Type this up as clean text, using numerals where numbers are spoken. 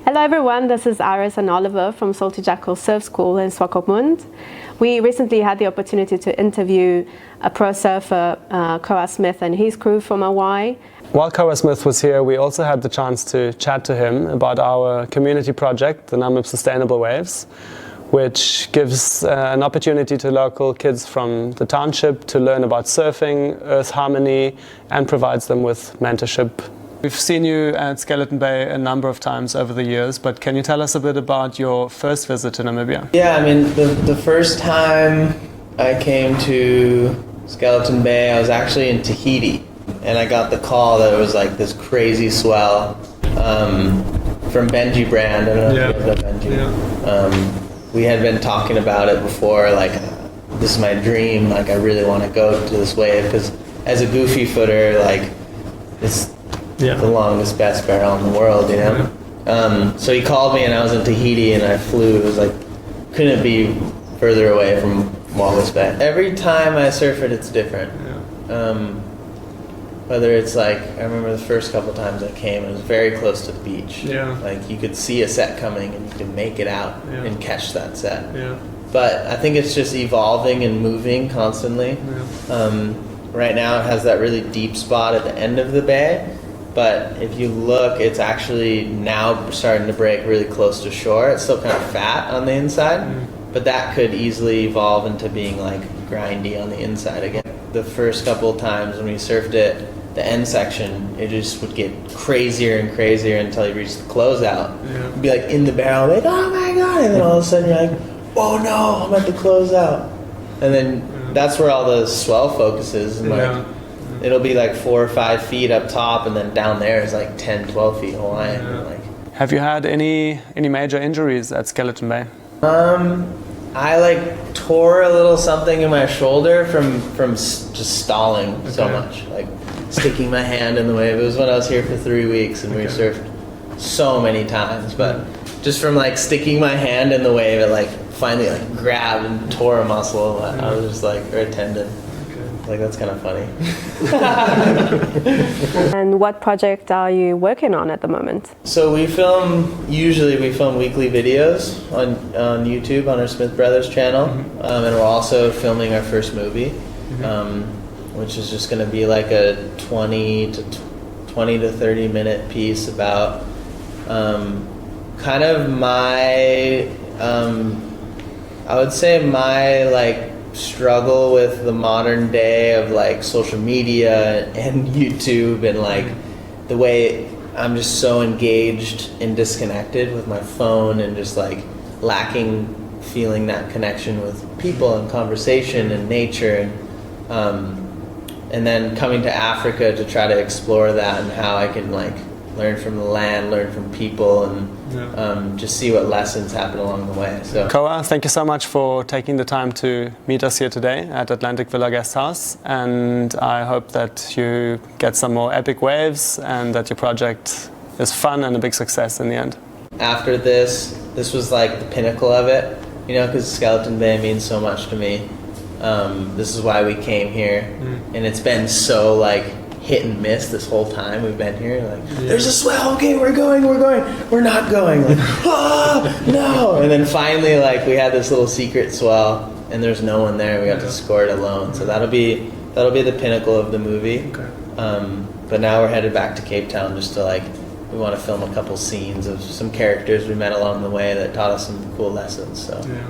Hello everyone, this is Iris and Oliver from Salty Jackal Surf School in Swakopmund. We recently had the opportunity to interview a pro surfer, Koa Smith, and his crew from Hawaii. While Koa Smith was here, we also had the chance to chat to him about our community project, the Namib Sustainable Waves, which gives an opportunity to local kids from the township to learn about surfing, earth harmony, and provides them with mentorship. We've seen you at Skeleton Bay a number of times over the years, but can you tell us a bit about your first visit to Namibia? Yeah, I mean, the first time I came to Skeleton Bay, I was actually in Tahiti, and I got the call that it was like this crazy swell from Benji brand. I don't know if you know Benji. Yeah. We had been talking about it before, like, this is my dream, like, I really want to go to this wave, because as a goofy footer, like, it's the longest, best barrel in the world, you know? Yeah. So he called me and I was in Tahiti and I flew. It was like, couldn't be further away from Walvis Bay. Every time I surf it, it's different. Yeah. Whether it's like, I remember the first couple times I came, it was very close to the beach. Yeah. Like you could see a set coming and you could make it out and catch that set. Yeah. But I think it's just evolving and moving constantly. Yeah. Right now it has that really deep spot at the end of the bay. But if you look, it's actually now starting to break really close to shore. It's still kind of fat on the inside, but that could easily evolve into being like grindy on the inside again. The first couple of times when we surfed it, the end section, it just would get crazier and crazier until you reach the closeout. Yeah. You'd be like in the barrel, like, oh my God, and then all of a sudden you're like, oh no, I'm at the closeout. And then that's where all the swell focuses. And like, it'll be like 4 or 5 feet up top, and then down there is like 10, 12 feet Hawaiian. Yeah. Like, have you had any major injuries at Skeleton Bay? I like tore a little something in my shoulder from just stalling so much, like sticking my hand in the wave. It was when I was here for 3 weeks, and we surfed so many times, but just from like sticking my hand in the wave, it like finally like grabbed and tore a muscle. I was just like, or a tendon. Like, that's kind of funny. And what project are you working on at the moment? So usually we film weekly videos on YouTube on our Smith Brothers channel. And we're also filming our first movie, which is just going to be like a 20 to 30 minute piece about kind of my, I would say my like struggle with the modern day of like social media and YouTube, and like the way I'm just so engaged and disconnected with my phone, and just like lacking feeling that connection with people and conversation and nature, and then coming to Africa to try to explore that and how I can like learn from the land, learn from people, and just see what lessons happen along the way. So, Koa, thank you so much for taking the time to meet us here today at Atlantic Villa Guesthouse, and I hope that you get some more epic waves and that your project is fun and a big success in the end. After this was like the pinnacle of it, you know, because Skeleton Bay means so much to me. This is why we came here, and it's been so like hit and miss this whole time we've been here. Like, there's a swell, okay, we're going, we're not going, like, no. And then finally, like, we had this little secret swell, and there's no one there. We got to score it alone. So that'll be the pinnacle of the movie. Okay. But now we're headed back to Cape Town just to like, we want to film a couple scenes of some characters we met along the way that taught us some cool lessons. So. Yeah.